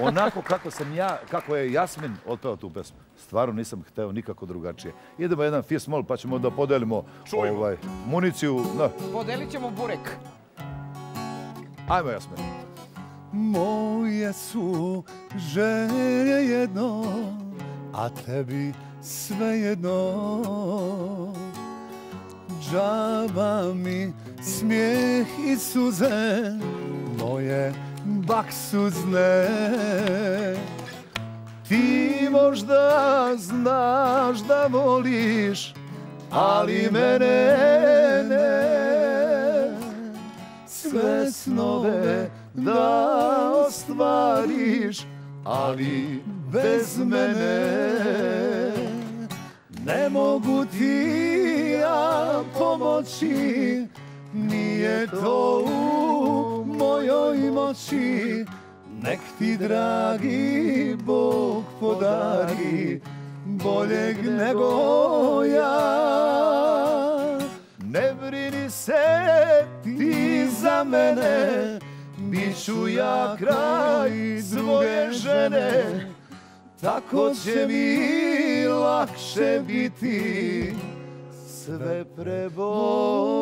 onako kako sam ja, kako je Jasmin otpeo tu pesmu. Stvarno nisam hteo nikako drugačije. Idemo jedan fist mol pa ćemo da podelimo municiju. Podelit ćemo burek. Ajmo, Jasmin. Moje su želje jedno, a tebi sve jedno. Džaba mi smijeh i suze, moje baksuzne. Ti možda znaš da voliš, ali mene ne. Sve snove da ostvariš, ali bez mene. Ne mogu ti ja pomoći, nije to u mojoj moći. Nek ti dragi Bog podari boljeg nego ja. Ne brini se ti za mene, bit ću ja kraj svoje žene. Tako će mi lakše biti sve preboleti.